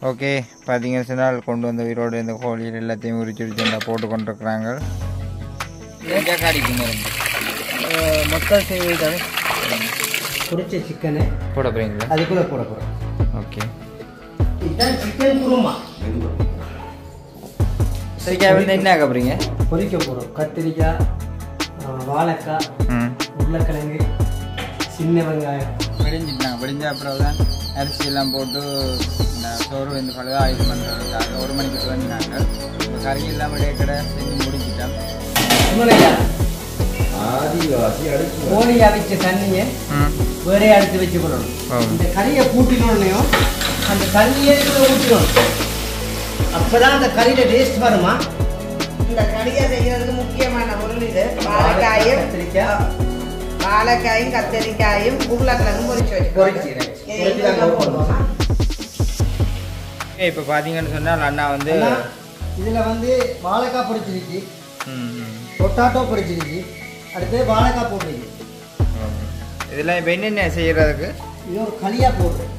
Okay பார்த்தீங்கன்னு சொன்னால் கொண்டு வந்த உயிரோடு இந்த கோழியில் எல்லாத்தையும் உரிச்சுடிச்சு போட்டு கொண்டிருக்கிறாங்க. மொத்தம் செய்தாரு பொரிச்ச சிக்கனு போட போகிறீங்களா? அதுக்குள்ளே போட போகிறோம். ஓகே, இதுதான் சிக்கன் குருமா. சரிக்காய் வந்து என்ன ஆக போகிறீங்க? பொரிக்க போகிறோம். கத்திரிக்காய், வாழைக்காய், உருளைக்கிழங்கு, சின்ன வெங்காயம் விடிஞ்சிட்டாங்க. விடிஞ்ச அப்புறம் தான் அரிசி எல்லாம் போட்டு இந்த சோறு வந்து கழுவ ஆயுதம் பண்ணுறதுக்காக 1 மணிக்கு வந்துட்டாங்க. இந்த கறி எல்லாம் விடைய கடை செஞ்சு முடிஞ்சிட்டோம். கோழி அவிச்ச தண்ணியை வேறே அடுத்து வச்சு போடணும். இந்த கறியை கூட்டினோடனையும் அந்த தண்ணியை ஊற்றிடணும். அப்போதான் அந்த கறியில டேஸ்ட் வருமா. இந்த கறியை செய்யறதுக்கு முக்கியமான பொருள் இது. வாழைக்காயும் கத்திரிக்காயும் உருளைக்கிழங்கும் பொரிச்சு வச்சு இப்போ பார்த்தீங்கன்னு சொன்னால் அண்ணா வந்து இதில் வந்து வாழைக்காய் பொரிச்சிருக்கு, பொட்டாட்டோ பொரிச்சிருக்கு, அடுத்து வாழைக்காய் போட்டுருக்கு. இதெல்லாம் இப்போ என்னென்ன செய்கிறதுக்கு இது ஒரு களியாக போடுறேன்.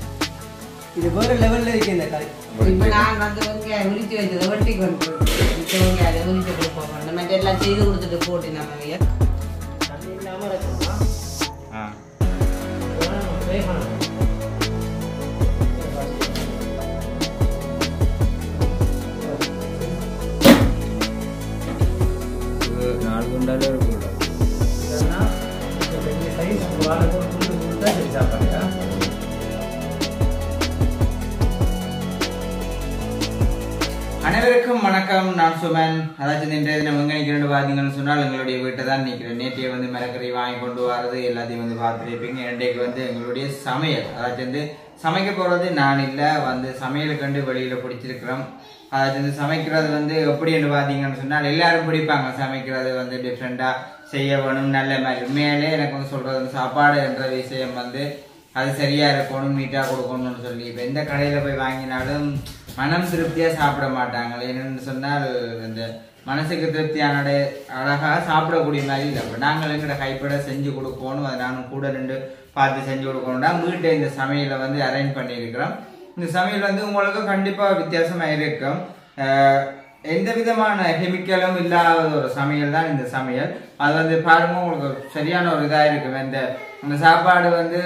இது வேறு லெவலில் இருக்குது இந்த களி. இப்போ நான் வந்து வெங்காயம் உரிச்சு வச்சதை வெட்டி கொண்டு வெங்காயம் உரிச்சு கொடுப்போம். அந்த மாதிரி எல்லாம் செய்து கொடுத்துட்டு போட்டு நம்ம தண்ணி இல்லாமல் இருக்கணுமா வேகணும். நாலு குண்டாலே இருக்குல்ல. அனைவருக்கும் வணக்கம். நான் சுமன். அதாச்சும் இன்றைய தினம் எங்க நிற்கிறேன்னு பார்த்தீங்கன்னு சொன்னால் எங்களுடைய வீட்டை தான் நிற்கிறேன். நேற்றைய வந்து மரக்கறி வாங்கி கொண்டு வரது எல்லாத்தையும் வந்து பார்த்துருப்பீங்க. இன்றைக்கு வந்து எங்களுடைய சமையல், அதாச்சும் வந்து சமைக்க போகிறது நான் இல்லை, வந்து சமையலை கண்டு வெளியில் பிடிச்சிருக்கிறோம். அதாச்சும் வந்து சமைக்கிறது வந்து எப்படின்னு பார்த்தீங்கன்னு சொன்னால் எல்லாரும் பிடிப்பாங்க. சமைக்கிறது வந்து டிஃப்ரெண்டாக செய்ய வேணும், நல்ல மாதிரி. உண்மையிலே எனக்கு வந்து சொல்கிறது வந்து சாப்பாடு என்ற விஷயம் வந்து அது சரியாக இருக்கணும், நீட்டாக கொடுக்கணும்னு சொல்லி இப்போ எந்த கடையில் போய் வாங்கினாலும் மனம் திருப்தியாக சாப்பிட மாட்டாங்க. என்னென்னு சொன்னால் இந்த மனசுக்கு திருப்தியான அழகாக சாப்பிடக்கூடிய மாதிரி இல்லை. இப்போ நாங்கள் எங்கள்கிட்ட கைப்பட செஞ்சு கொடுக்கணும், அதை நானும் கூட நின்று பார்த்து செஞ்சு கொடுக்கணும்னா வீட்டை இந்த சமையலை வந்து அரேஞ்ச் பண்ணியிருக்கிறோம். இந்த சமையல் வந்து உங்களுக்கு கண்டிப்பாக வித்தியாசமாக இருக்கும். எந்த விதமான கெமிக்கலும் இல்லாத ஒரு சமையல் தான் இந்த சமையல். அது வந்து பாருங்க உங்களுக்கு சரியான ஒரு இதாக இருக்கும். இந்த சாப்பாடு வந்து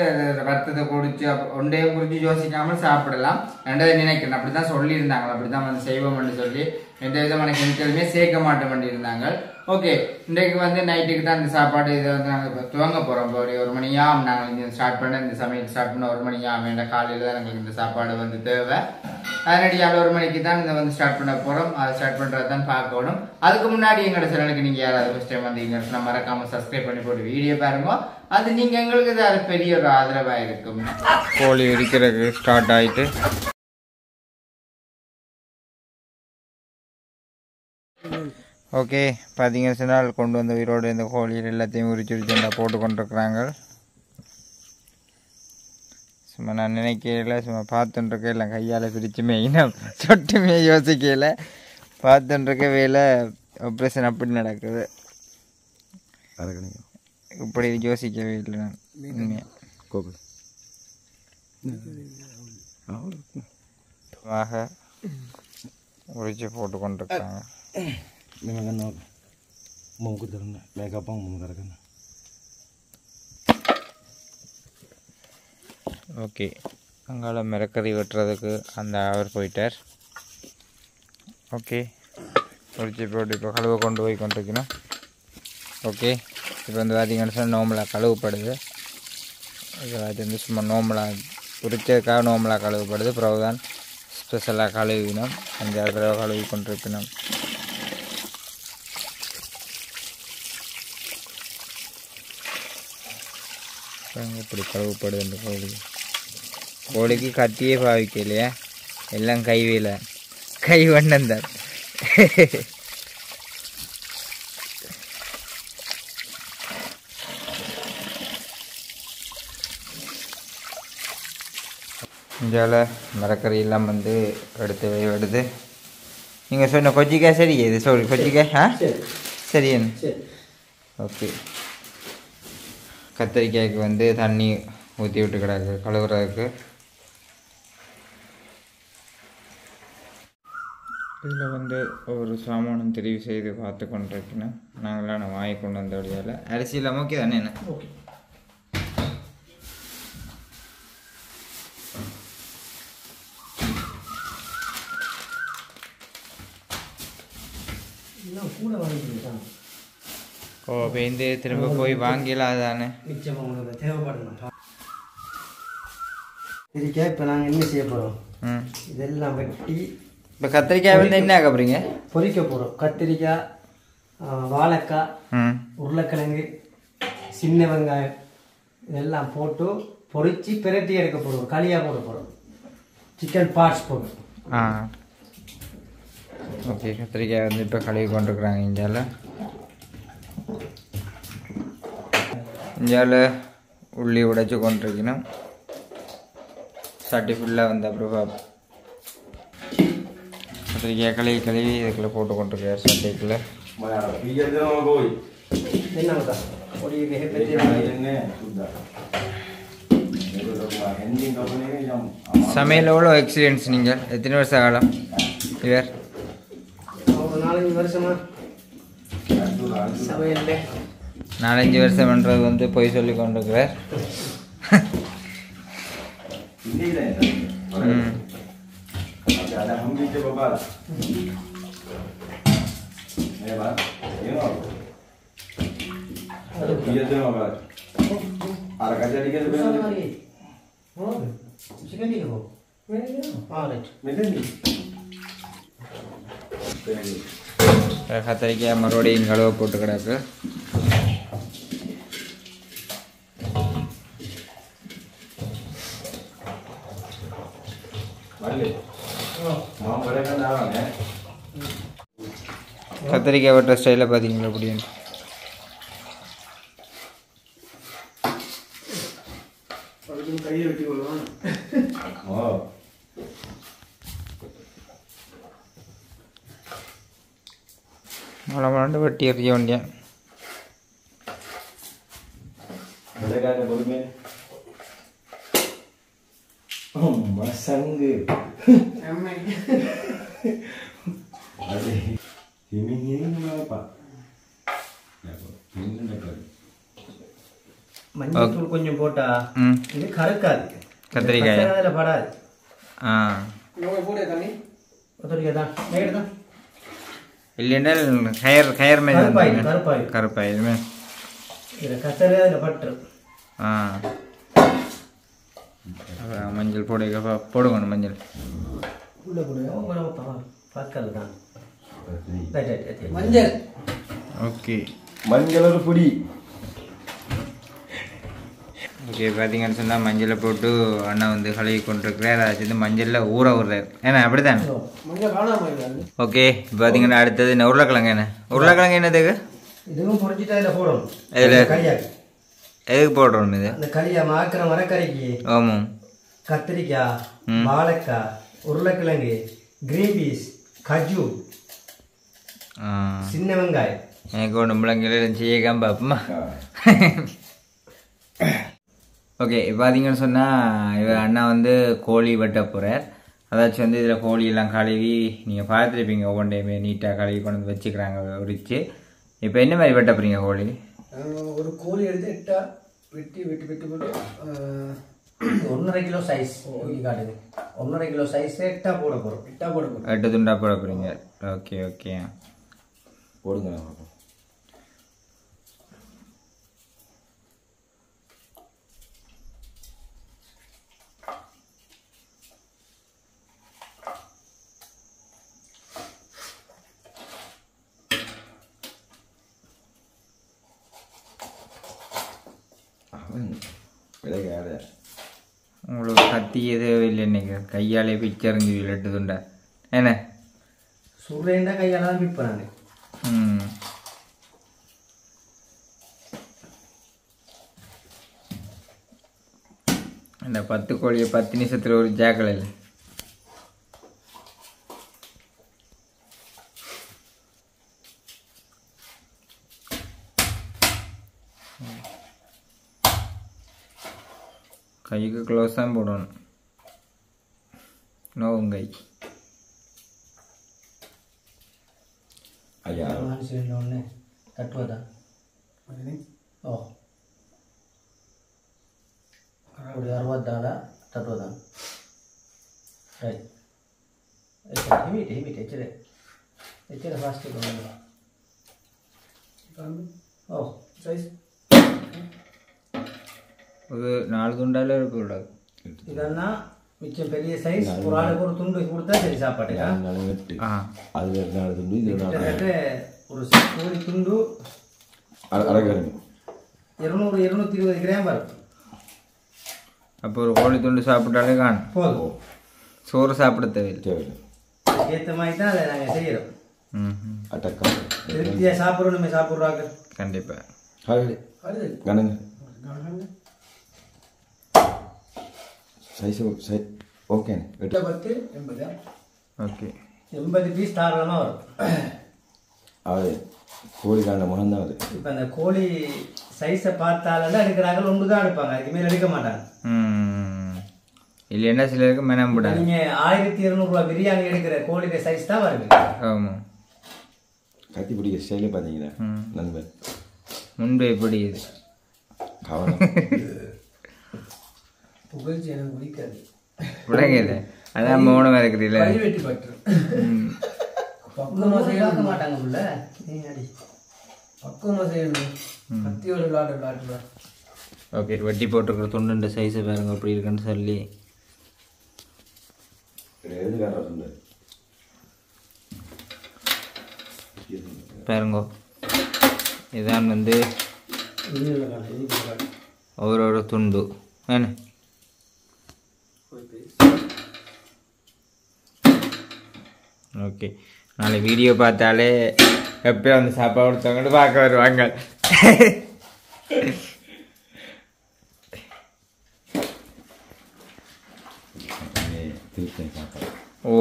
ரத்தத்தை குடிச்சு ஒன்றையும் குறித்து யோசிக்காமல் சாப்பிடலாம் ரெண்டாவது நினைக்கிறேன். அப்படி தான் சொல்லியிருந்தாங்க, அப்படி தான் வந்து செய்வோம்னு சொல்லி எந்த விதமான கெமிக்கலுமே சேர்க்க மாட்டோம் பண்ணியிருந்தாங்க. ஓகே, இன்றைக்கு வந்து நைட்டுக்கு தான் இந்த சாப்பாடு இதை வந்து நாங்கள் இப்போ துவங்க போகிறோம். இப்போ 1 மணியாம் நாங்கள் இங்கே ஸ்டார்ட் பண்ண இந்த சமையல் ஸ்டார்ட் பண்ண 1 மணியாம் வேண்டாம். காலையில் தான் எங்களுக்கு இந்த சாப்பாடு வந்து தேவை. அதனடியால் 1 மணிக்கு தான் இதை வந்து ஸ்டார்ட் பண்ண போகிறோம். அதை ஸ்டார்ட் பண்ணுறது தான் பார்க்கணும். அதுக்கு முன்னாடி எங்களோட சேனலுக்கு நீங்கள் யாராவது ஃபஸ்ட் டைம் வந்து இங்கே மறக்காமல் சப்ஸ்கிரைப் பண்ணி போட்டு வீடியோ பாருங்க. அது நீங்கள் எங்களுக்கு அது பெரிய ஒரு ஆதரவாக இருக்கும். கோழி இருக்கிறதுக்கு ஸ்டார்ட் ஆகிட்டு ஓகே பார்த்தீங்கன்னு சொன்னால் கொண்டு வந்த உயிரோடு இந்த கோழியில் எல்லாத்தையும் உரிச்சுடிச்சு போட்டு கொண்டிருக்கிறாங்க. சும்மா நான் நினைக்கல, சும்மா பார்த்துட்டுருக்க இல்லை கையால் பிரித்து மெயினாக சொட்டுமே யோசிக்கல. பார்த்துட்டுருக்க வேலை ஆப்ரேஷன் அப்படி நடக்குது, இப்படி யோசிக்கவே இல்லை நான் உண்மையாக. உரிச்சு போட்டு கொண்டிருக்காங்க. ஓகே, அங்கால மிரக்கறி வெட்டுறதுக்கு அந்த அவர் போயிட்டார். ஓகே, உரிச்சு போட்டு இப்போ கழுவை கொண்டு போய் கொண்டிருக்கணும். ஓகே, இப்போ வந்து பார்த்தீங்கன்னு சொன்னால் நோம்பலாக கழுவுப்படுது. இது வந்து சும்மா நோம்பலாக உரிச்சதுக்காக நோம்பலாக கழுவுப்படுது. பிறகு தான் ஸ்பெஷலாக கழுவினோம். 5-6 தடவை கழுவி கொண்டிருக்கணும். இப்படி கழுவுப்படுது அந்த கோழிக்கு கத்தியே பாவிக்கலையா, எல்லாம் கைவேல கை வண்ணந்தான். இந்தியாவில் மரக்கறி எல்லாம் வந்து எடுத்து வருது. நீங்கள் சொன்ன கொச்சிக்காய் சரி, இது சொல்லி கொச்சிக்காய் சரி என்ன. ஓகே, கத்திரிக்காய்க்கு வந்து தண்ணி ஊற்றி விட்டு கிடக்கு கழுவுறதுக்கு. இதில் வந்து ஒரு சாமானும் தெரிவு செய்து பார்த்து கொண்டிருக்கணும். நாங்களாம் நான் வாங்கி கொண்டு வந்த வழியால் அரிசி இல்லாமல் ஓகே தானே என்ன? ஓகே. இன்னும் கூட வாங்கிக்கலாம். ஓ பேருந்து திரும்ப போய் வாங்கிடலாம் தானே. நிச்சயமாக உங்களுக்கு தேவைப்படணும். இதுக்கே இப்போ நாங்கள் என்ன செய்ய போகிறோம்? இதெல்லாம் வெட்டி இப்போ கத்திரிக்காய் வந்து என்ன ஆக போகிறீங்க? பொரிக்க போகிறோம். கத்திரிக்காய், வாழைக்காய், உருளைக்கிழங்கு, சின்ன வெங்காயம் இதெல்லாம் போட்டு பொரித்து பிரட்டி எடுக்க போகிறோம். களியாக போட போகிறோம். சிக்கன் பார்ட்ஸ் போடும். ஓகே, கத்திரிக்காய் வந்து இப்போ கழுவி கொண்டிருக்குறாங்க. இஞ்சால உள்ளி உடைச்சி கொண்டிருக்கணும். சட்டி ஃபுல்லாக வந்து அப்புறம் கத்திரிக்காய் கழுவி இதுக்குள்ளே போட்டு கொண்டிருக்காரு சட்டிக்குள்ளே. சமையல் எவ்வளோ எக்ஸ்பீரியன்ஸ் நீங்கள்? எத்தனை வருஷ காலம் இவர்? ஒரு 4-5 வருஷமா சமையல். 4-5 வருஷம்ன்றது வந்து போய் சொல்லி கொண்டிருக்கிறார். கத்திரிக்காய் மறுபடியும் கழுவ போட்டு கிடக்கு. கத்திரிக்காய் வெட்டுற ஸ்டைலில் பார்த்தீங்களா அப்படின்னு? கையை வெட்டி கொள்ளலாம். மழை வெட்டி எறிய வேண்டிய சங்கு மஞ்சள் கொஞ்சம் போட்டா இது கருக்காது. கத்திரிக்காய் அதில் படாது. இல்லைன்னா கயர் மாதிரி கருப்பாயிருமே. இதில் கத்தரை அதில் பட்டு மஞ்சள் போடுங்க. மஞ்சள் உள்ள போடுங்க. பார்க்கல தான் மஞ்சள். ஓகே, மஞ்சள் ஒரு பொடி. ஓகே, பார்த்தீங்கன்னு சொன்னால் மஞ்சளை போட்டு அண்ணா வந்து கழுவி கொண்டிருக்கிறார். அதை வந்து மஞ்சளில் ஊற விடுறாரு. ஏன்னா அப்படித்தான். ஓகே, இப்போ பார்த்தீங்கன்னா அடுத்தது என்ன உருளைக்கிழங்கு. என்ன உருளைக்கிழங்கு என்னதுக்கு? இதுவும் பொறிச்சிட்டு அதில் போடணும். இதில் எதுக்கு போடுறோம் இது? அந்த களியை மாக்கிற மரக்கறிக்கு. ஆமாம். கத்திரிக்காய், வாழைக்காய், உருளைக்கிழங்கு, கிரீன் பீஸ், கஜு, சின்ன வெங்காயம். எனக்கு ஒன்று முழங்கையில் செய்யக்காம பார்ப்போமா? ஓகே, இப்போ பார்த்தீங்கன்னு சொன்னால் இவர் அண்ணா வந்து கோழி வெட்ட போகிறார். அதாச்சும் வந்து இதில் கோழியெல்லாம் கழுவி நீங்கள் பார்த்துருப்பீங்க. ஒவ்வொரு டைமே நீட்டாக கழுவி கொண்டு வந்து வச்சுக்கிறாங்க உரிச்சு. இப்போ என்ன மாதிரி வெட்ட போகிறீங்க கோழி? ஒரு கோழி எடுத்து எட்டா வெட்டி போட்டு 1.5 கிலோ சைஸ் காட்டுது. 1.5 கிலோ சைஸ் எட்டா போட போகிறோம். 8 துண்டா போட போகிறீங்க. ஓகே ஓகே, போடுங்க. உங்களுக்கு கத்தி எதுவும் இல்லை இன்னைக்கு? கையாலே பிச்சறிஞ்சு 8 துண்டா என்ன? சுடுறேன்டா கையால தான் பிப்பேன் நான். இந்த 10 கோழியை 10 நிமிஷத்தில் ஒரு ஜாக்கல் இல்லை. கைக்கு க்ளோஸ் தான் போடணும். நோவும் கை. ஒன்று தட்டுவதா ஓ ஒரு 66 தட்டுவதா ரைட் ஹிமிட் எச்சরে ஃபாஸ்ட்டு பண்ணுங்க ஓ சைஸ் ஒரு 4 துண்டால இருக்கக்கூடாது இதெல்லாம் மிச்சம் பெரிய சைஸ் ஒரு ஆளுக்கு ஒரு துண்டு கொடுத்தா சரி சாப்பாடு அது 4 துண்டு இது ஒரு கோழி துண்டு அரை கிராம் 200-220 கிராம் வரும். அப்போ ஒரு கோழி துண்டு சாப்பிட்டாலே காணும் போதும், சோறு சாப்பிட தேவையில்லை. ஏற்ற மாதிரி தான் அதை நாங்கள் செய்கிறோம். அட்டக்கா திருப்தியாக சாப்பிட்றோம் சாப்பிட்றாங்க கண்டிப்பாக. ஓகே 80 ஓகே 80 பீஸ் தாராளமாக வரும். அது கோழி காண்ட முகம் தான் வருது. இப்போ அந்த கோழி சைஸை பார்த்தாலும் எடுக்கிறாங்க, ஒன்று தான் எடுப்பாங்க, அதுக்கு மேலே எடுக்க மாட்டாங்க. இல்லைன்னா சிலருக்கு மெனம்பிடாது. நீங்கள் 1200 பிரியாணி எடுக்கிற கோழியோட சைஸ் தான் வருது. ஆமாம், கத்தி பிடிக்கிற ஸ்டைலே பார்த்தீங்கன்னா நண்பன் முன்பே பிடிக்குது கவனம் புகழ்ச்சி எனக்கு பிடிக்காது விடங்கல. அதான் மௌனம் இருக்கிறீங்களா? வெட்டி பட்டு பக்குவமாக செய்ய மாட்டாங்க உள்ள பக்குவமாக செய்யணும். கத்தியோட விளாட்டு. ஓகே, வெட்டி போட்டிருக்கிற துண்டு சைஸை பாருங்க அப்படி இருக்குன்னு சொல்லி பாருங்க. இதான் வந்து ஒரு துண்டு என்ன. ஓகே, நாளை வீடியோ பார்த்தாலே எப்பயும் வந்து சாப்பாடு கொடுத்தவங்க பார்க்க வருவாங்க. ஓ,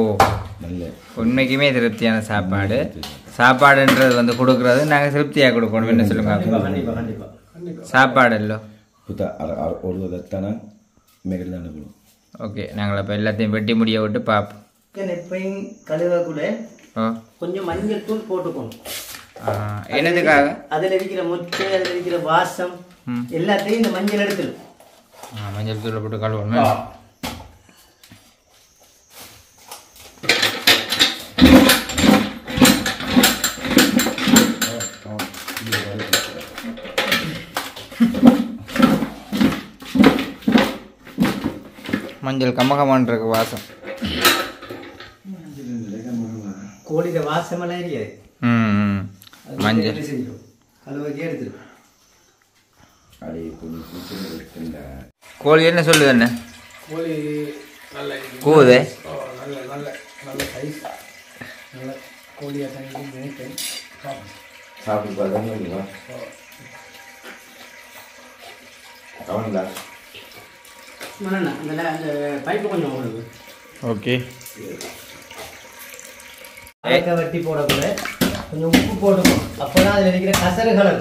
நல்ல உண்மைக்குமே திருப்தியான சாப்பாடு. சாப்பாடுன்றது வந்து கொடுக்குறது நாங்கள் திருப்தியாக கொடுக்கணும். என்ன சொல்லுங்க, சாப்பாடு இல்லை ஒரு விதத்தான மேகல் தான் கொடுக்கும். ஓகே, நாங்கள் அப்போ எல்லாத்தையும் வெட்டி முடிய விட்டு பார்ப்போம். எப்பயும் கழுவக்குள்ள கொஞ்சம் மஞ்சள் தூள் போட்டுக்கணும். என்னதுக்காக? அதில் இருக்கிற முட்டை, அதில் இருக்கிற வாசம் எல்லாத்தையும் இந்த மஞ்சள் எடுத்துடும். மஞ்சள் தூள் போட்டு கழுவணும். மஞ்சள் கம்மகமான்றது வாசம். கோழியில வாசமெல்லாம் எரியாது. மஞ்சள் கழுவக்கே எடுத்துடும். கோழி என்ன சொல்லுது? என்ன கோழி நல்ல கூது நல்ல நல்ல நல்ல சைஸ் நல்ல கோழியாக தங்கி நினைப்பேன். சாப்பிட்டு பார்த்தா கவனிங்களா அந்த பைப்பு கொஞ்சம் உங்களுக்கு ஓகே. வெட்டி போடக்கூட கொஞ்சம் உப்பு போட்டுக்கணும். அப்போதான் அதில் இருக்கிற கசரு கலர்.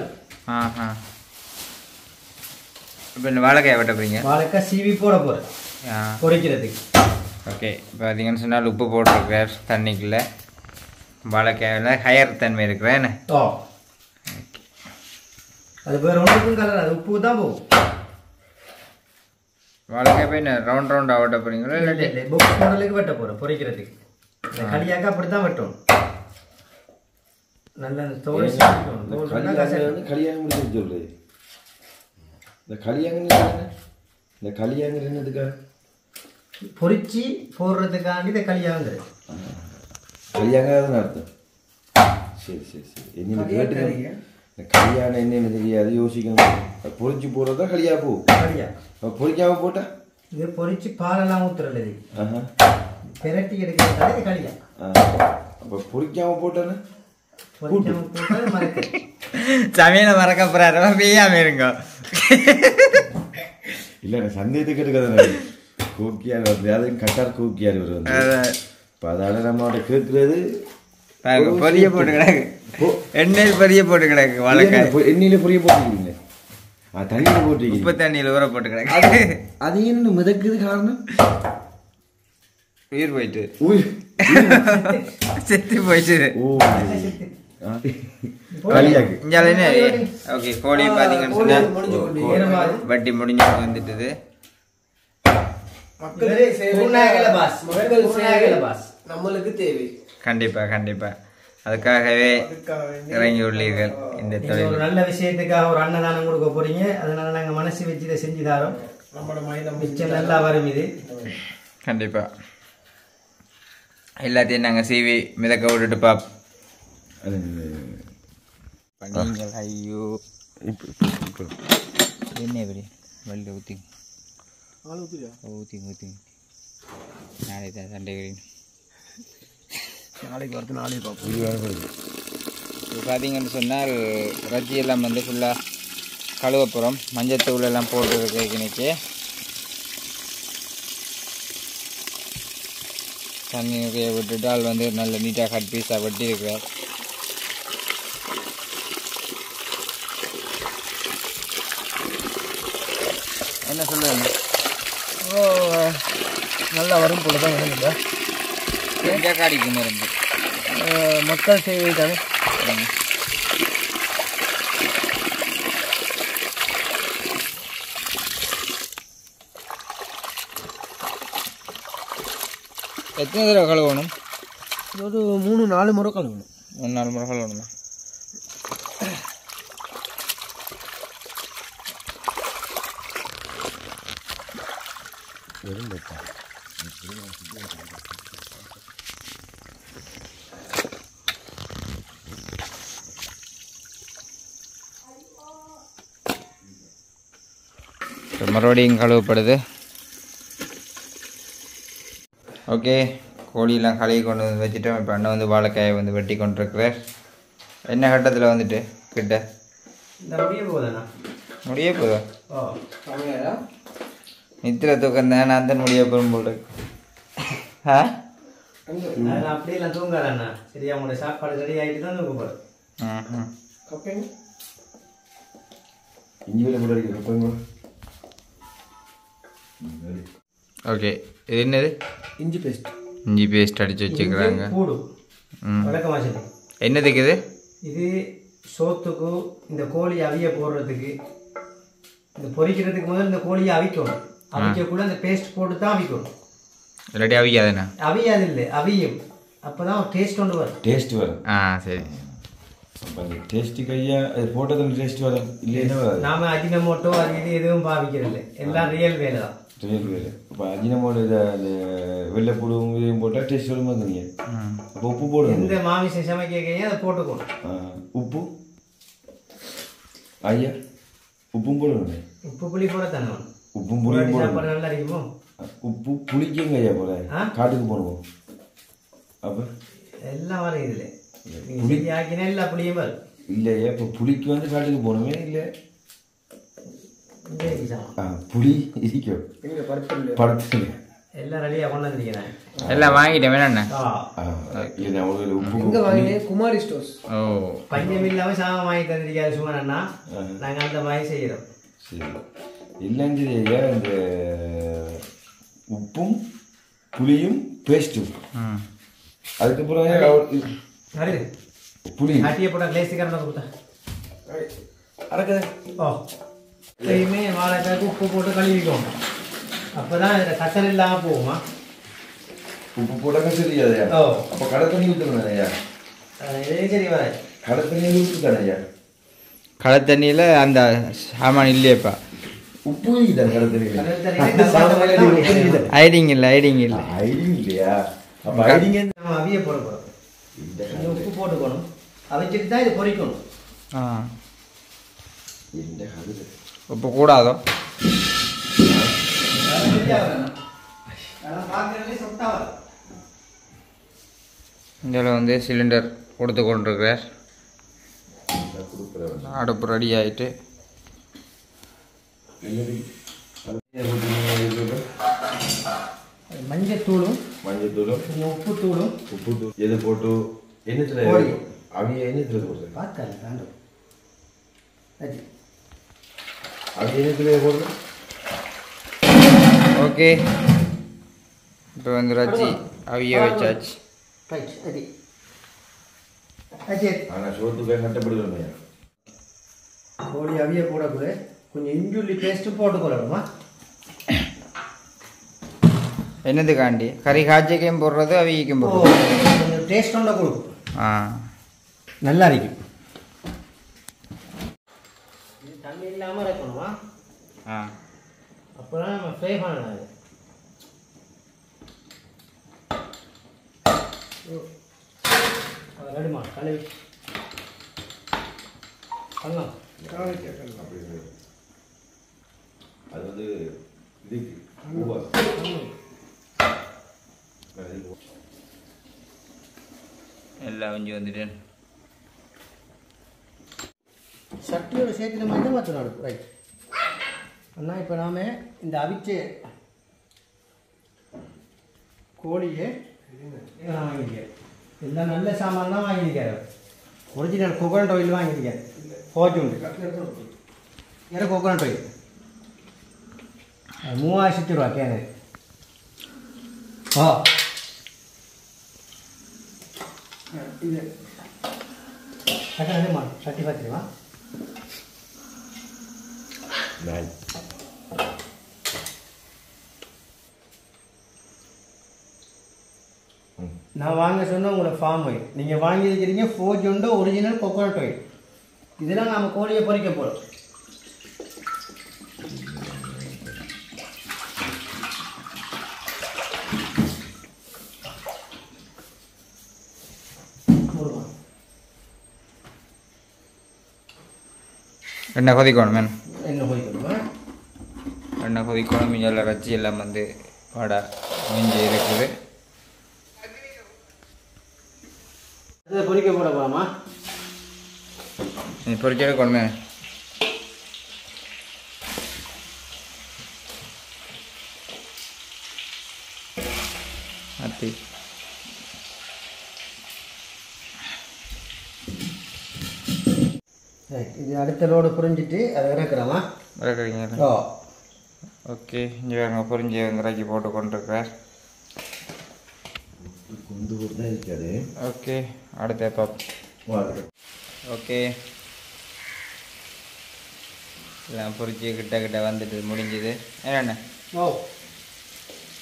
இப்போ இந்த வாழைக்காய் வெட்ட போறீங்க? வாழைக்காய் சீவி போட போகிறேன் பொரிக்கிறதுக்கு. ஓகே, இப்போ பார்த்தீங்கன்னு சொன்னால் உப்பு போட்டிருக்கார் தண்ணிக்குள்ளே. வாழைக்காயில் ஹையர் தன்மை இருக்கிறேன். ஓ, அது வேறு ஒன்றுக்கும் கலர், அது உப்பு தான் போகும். வாழைக்காய் போய் ரவுண்ட் ரவுண்டாக வெட்ட போகிறீங்களா? இல்லை புக்ஸ் மாடலுக்கு வெட்ட போகிறேன் பொரிக்கிறதுக்கு. களியாக்கா அப்படி தான் வெட்டணும். நல்ல தோல் கலியாங்க முடிச்சு சொல்றது. இந்த கலியாங்க என்னதுக்கா? பொரிச்சு போடுறதுக்காண்டி இந்த களியாங்கிறது. கலியாங்க அர்த்தம். சரி சரி சரி, என்ன கேட்டுக்க. இந்த கல்யாணம் என்னென்னு தெரியாது, யோசிக்கணும். பொரிச்சு போடுறதா கலியா போ. கலியா பொரிக்காம போட்டா இது பொரிச்சு பாலெல்லாம் ஊத்துறது. பெரட்டி எடுக்கிறதால இது களியா. அப்போ பொரிக்காம போட்டானே சமையல மறக்க போறாரு, பெய்யாம இருங்க. இல்ல சந்தேகத்துக்கு எடுக்காத கூக்கியார் வந்து அதுவும் கட்டார் கூக்கியார் இவர் வந்து. இப்போ அதால நம்ம கேட்கறது பொரிய போட்டு கிடக்கு, எண்ணெயில் பொரிய போட்டு கிடக்கு. வாழைக்காய் எண்ணெயில பொரிய போட்டுக்கிறீங்க, தண்ணியில போட்டு உப்பு தண்ணியில் ஊற போட்டு கிடக்கு. அது என்ன மிதக்குது காரணம்? உயிர் போயிட்டு செத்து போயிட்டு. ஓ களியாக்கு இஞ்சாலே ஓகே கோழி பார்த்தீங்கன்னு சொன்னா வட்டி முடிஞ்சு வந்துட்டுது. நம்மளுக்கு தேவை கண்டிப்பா அதுக்காகவே இறங்கி உள்ளீர்கள் இந்த தொழில். ஒரு நல்ல விஷயத்துக்காக ஒரு அன்னதானம் கொடுக்க போறீங்க, அதனால நாங்க மனசு வச்சு இதை செஞ்சு தரோம். மிச்சம் நல்லா வரும் இது. கண்டிப்பா எல்லாத்தையும் நாங்கள் சீவி மிதக்க விட்டுட்டு பாப் பண்ணீங்கள். ஐயோ என்ன எப்படி வள்ளி ஊற்றி ஊற்றி நாளை தான் சண்டை நாளைக்கு வரது நாளைக்கு பார்ப்போம். இப்போ பார்த்தீங்கன்னு சொன்னால் ரஜ்ஜி எல்லாம் வந்து ஃபுல்லாக கழுவப்புறம் மஞ்சத்தூள் எல்லாம் போட்டு இன்னைக்கு தண்ணியை விட்டுட்டால் வந்து நல்ல நீட்டாக கட் பீஸாக வெட்டி இருக்கிறார். என்ன சொல்லுவாங்க நல்லா வரும் போல தான் வேணுங்க. எங்கள் காடிக்கு மருந்து மக்கள் சேவை தானே. எத்தனை தடவை கழுவணும்? ஒரு 3-4 முறை கழுவணும். 3-4 முறை கழுவணுமா? மறுபடியும் கழுவப்படுது. ஓகே கோழியெல்லாம் கழுவி கொண்டு வந்து வச்சுட்டோம். இப்போ அண்ணன் வந்து வாழைக்காயை வந்து வெட்டி கொண்டிருக்கிறார். என்ன கட்டத்தில் வந்துட்டு கிட்ட முடிய போதா? நித்திர தூக்கம் தான் நான் தான் முடிய போகும் போல் இருக்கு. அப்படியெல்லாம் தூங்காதண்ணா. சரியா உங்களோட சாப்பாடு ரெடி ஆகிட்டு தான் தூங்க போகிறேன். ஓகே இது என்னது? இஞ்சி பேஸ்ட். இஞ்சி பேஸ்ட் அடித்து வச்சுக்கிறாங்க. என்னதுக்கு இது? இது சோத்துக்கு இந்த கோழி அவிய போடுறதுக்கு, இந்த பொரிக்கிறதுக்கு முதல்ல இந்த கோழியை அவிக்கணும். அவிக்கக்குள்ள அந்த பேஸ்ட் போட்டு தான் அவிக்கணும். இல்லாட்டி அவிக்காதுண்ணா? அவியாது இல்லை, அவியும். அப்போதான் டேஸ்ட் கொண்டு வரும். டேஸ்ட் வரும். சரி. டேஸ்ட் கையா அது போட்டது டேஸ்ட் வரும். இல்லைன்னா நாம அஜினமோட்டோ அது இது எதுவும் பாவிக்கிறது இல்லை. எல்லாம் ரியல் வேலை தான். ரியல் வேலை. இப்போ அஜினமோட்டோ இதை அந்த வெள்ளைப்பூடும் இதையும் போட்டால் டேஸ்ட் வருமா தனிங்க? அப்போ உப்பு போடுங்க. இந்த மாமிசம் சமைக்க அதை போட்டுக்கணும். உப்பு ஐயா உப்பும் போடுங்க. உப்பு புளி போட தானே. உப்பும் புளியும் சாப்பாடு நல்லா இருக்குமோ? உப்பு புளிக்குங்க ஐயா போல காட்டுக்கு போடுவோம். அப்போ எல்லாம் வரும் இதில். புளி ஆக்கினா எல்லா புளியும் வரும். இல்லையா இப்போ புளிக்கு வந்து காட்டுக்கு போகணுமே. இல்லை புளி இருக்கும் பருப்பு எல்லாம் ரெடியாக கொண்டு வந்துருக்கேன். எல்லாம் வாங்கிட்டேன் வேணா. குமாரி ஸ்டோர்ஸ். ஓ பஞ்சம் இல்லாமல் சாதம் வாங்கி தந்திருக்காரு சுமனா. நாங்கள் அந்த மாதிரி செய்கிறோம். சரி இல்லைங்க ஐயா. இந்த உப்பும் புளியும் பேஸ்ட்டும் அதுக்கப்புறம் புளி ஆட்டியை போட்டால் கிளேசிக்காரனை கொடுத்தா அறக்குது. ஓ எப்பயுமே வாழைக்காய்க்கு உப்பு போட்டு கழுவிக்கோங்க. அப்போ தான் இதில் கசல் இல்லாமல் போகுமா? உப்பு போட்டாக்க சரியாதையா? ஓ அப்போ கடை தண்ணி ஊற்றணும் ஐயா. இதே சரி வர கடை தண்ணி ஊற்றுத்தானே ஐயா? கடை தண்ணியில் அந்த சாமான் இல்லையப்பா. உப்பு தான் கடை தண்ணியில். ஐடிங் இல்லை ஐடிங் இல்லை ஐடிங் இல்லையா? அப்போ ஐடிங்க நம்ம அவிய போட போகிறோம். உப்பு போட்டுக்கணும். அவிச்சிட்டு தான் இதை பொரிக்கணும். உப்பு கூடாதோ? இதில் வந்து சிலிண்டர் கொடுத்து கொண்டிருக்கிறார். அடுப்பு ரெடி ஆகிட்டு மஞ்சத்தூளும் உப்பு எது போட்டு என்னத்துல அவிய என்னத்துல போடுறது பார்க்கலாம். அவிய என்னத்துல போடுறது. ஓகே இப்போ வந்து ரச்சி அவிய வச்சாச்சு. ஆனால் சோத்துக்காக கட்டப்படுகிறோம். கோழி அவிய போடக்கூட கொஞ்சம் இஞ்சுள்ளி பேஸ்ட்டு போட்டுக்கொள்ளணுமா? என்னதுக்காண்டி கறி காய்ச்சிக்கையும் போடுறது அவிக்கும் போடுறது கொஞ்சம் டேஸ்ட் ஒன்றா கொடுக்கும். நல்லா இருக்கும். இது தண்ணி இல்லாமல் இருக்கணுமா? அப்போ தான் நம்ம ஃப்ரை பண்ணலாம். அது ரெடிமா கழுவி பண்ணலாம். அது வந்து இதுக்கு எல்லாம் வஞ்சி வந்துட்டேன். சட்டியோட சேர்த்து நம்ம என்ன மாற்றணும்? ரைட் அண்ணா, இப்போ நாம் இந்த அவிச்ச கோழியை நான் வாங்கியிருக்கேன். எல்லாம் நல்ல சாமான் தான் வாங்கியிருக்கேன். ஒரிஜினல் கோகோனட் ஆயில் வாங்கியிருக்கேன். ஃபார்ச்சூன் எனக்கு கோகோனட் ஆயில் 3000 ரூபா கேனு. இது கட்டணமா 35 ரூபா. நான் வாங்க சொன்ன உங்களை ஃபார்ம் ஆயில் நீங்கள் வாங்கி வைக்கிறீங்க. ஃபோர்ஜுண்டோ ஒரிஜினல் கோகோனட் ஆயில். இதெல்லாம் நம்ம கோழியை பொரிக்க போகிறோம். எண்ணெய் கொதிக்கணும் மேன். எண்ணெய் கொதிக்கணுமா? எண்ணெய் கொதிக்கணும். மிஞ்சல் ரச்சி எல்லாம் வந்து வடை மிஞ்சி இருக்குது. அதை பொரிக்க போட போகலாமா? நீ பொரிச்சு எடுக்கணுமே. அத்தி இது அடுத்த லோடு புரிஞ்சிட்டு அதை இறக்குறோமா? இறக்குறீங்க. ஓகே, இங்கே வேறுங்க பொரிஞ்சு இறக்கி போட்டு கொண்டிருக்கிறார். குந்து கூட தான் இருக்காது. ஓகே, அடுத்த பார்ப்போம். ஓகே, எல்லாம் பொரிச்சு கிட்ட வந்துட்டு முடிஞ்சுது. என்னென்ன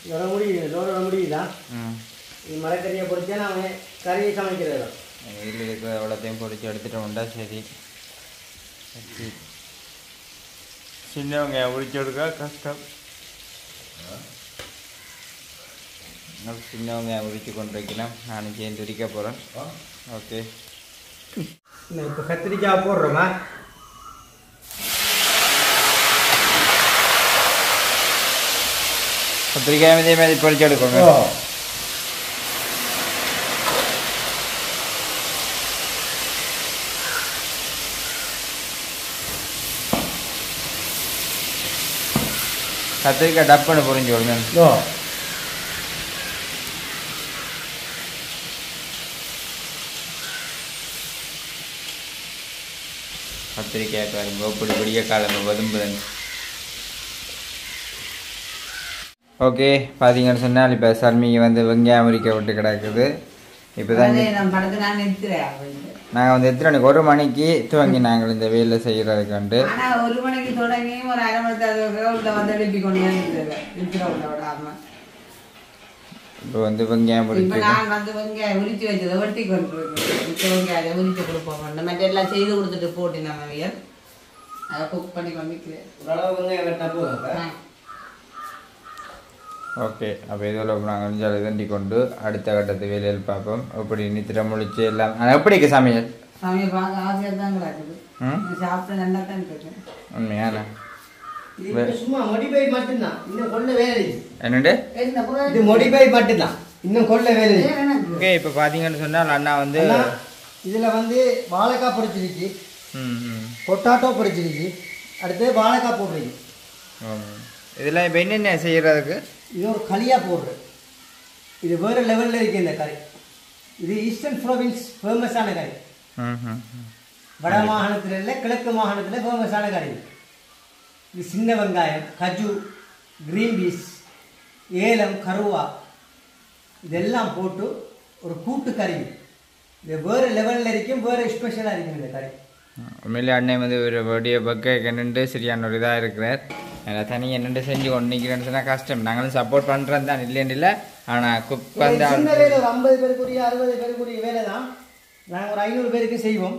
இதோட முடியுது, லோடோட முடியுதா? இது மரக்கறியை பொரிச்சா நான் கறியை சமைக்கிறது. வீட்டில் இருக்கிற எவ்வளோத்தையும் பொரிச்சு எடுத்துகிட்டு உண்டா. சரி, சின்னவங்க உரிச்சு எடுக்க கஷ்டம். சின்னவங்க உரிச்சு கொண்டு வைக்கலாம். நானும் சேர்ந்து உரிக்க போகிறேன். ஓகே, இப்போ கத்திரிக்காய் போடுறோமா? கத்திரிக்காய் இதே மாதிரி பொரிச்சு எடுக்கணும். கத்திரிக்காய் டப்புன்னு பொரிஞ்சு விடுங்க. கத்திரிக்காய் பாருங்க இப்படி பெரிய காலம் வதும்புதன். ஓகே, பார்த்தீங்கன்னு சொன்னால் இப்போ சர்மிக்கு வந்து வெங்காயம் உரிக்க விட்டு கிடக்குது. இப்போ தான் நாங்கள் வந்து எத்தனை மணிக்கு 1 மணிக்கு துவங்கி நாங்கள் இந்த வேலை செய்கிறதுக்காண்டு. 1 மணிக்கு தொடங்கி ஒரு 1/2 மணி நேரத்தில் வந்து எழுப்பி கொண்டு இப்போ வந்து வெங்காயம் இப்போ நான் வந்து வெங்காயம் உரிச்சு வச்சதை வெட்டி கொண்டு வெங்காயம் உரிச்சு கொடுப்போம். மற்ற எல்லாம் செய்து கொடுத்துட்டு போட்டு நம்ம வீர் அதை குக் பண்ணி கொண்டிருக்கிறேன். ஓரளவு வெங்காயம் வெட்டா போதும். ஓகே, அப்போ இதெல்லாம் நாங்கள் கொஞ்சம் இதண்டி கொண்டு அடுத்த கட்டத்து வேலையில் பார்ப்போம். எப்படி நித்திர முழிச்சு எல்லாம். ஆனால் எப்படிக்கு சமையல் சமையல் பார்க்க ஆசையாக தான் கிடக்குது. சாப்பிட்டு நல்லா தான் இருக்கேன். உண்மையான சும்மா மொடிபை மட்டும்தான், இன்னும் கொள்ள வேலை. என்னண்டு இது மொடிபை மட்டும்தான், இன்னும் கொள்ள வேலை. ஓகே, இப்போ பார்த்தீங்கன்னு சொன்னால் அண்ணா வந்து இதில் வந்து வாழைக்காய் பொரிச்சிருச்சு, பொட்டாட்டோ பொரிச்சிருச்சு, அடுத்து வாழைக்காய் போடுறீங்க. இதெல்லாம் இப்போ என்னென்ன செய்கிறதுக்கு? இது ஒரு களியாக போடுறது. இது வேறு லெவலில் இருக்குது இந்த கறி. இது ஈஸ்டர்ன் ப்ரோவின்ஸ் ஃபேமஸான கறி. வட மாகாணத்தில் இல்லை, கிழக்கு மாகாணத்தில் ஃபேமஸான கறி. இது சின்ன வெங்காயம், கஜு, கிரீன் பீஸ், ஏலம், கருவா இதெல்லாம் போட்டு ஒரு கூட்டு கறி. இது வேறு லெவலில் இருக்கும், வேறு ஸ்பெஷலாக இருக்கும் இந்த கறி. உண்மையிலே அண்ணன் வந்து ஒரு வடிய பக்க நின்று சரியான ஒரு இதாக இருக்கிறார். தனியாக நின்று செஞ்சு கொண்டு நிற்கிறேன்னு சொன்னால் கஷ்டம். நாங்களும் சப்போர்ட் பண்ணுறது தான், இல்லைன்னு இல்லை. ஆனால் குக் வந்து சின்ன வேலை ஒரு 50 பேருக்குரிய 60 பேருக்குரிய வேலை தான். நாங்கள் ஒரு 500 பேருக்கு செய்வோம்.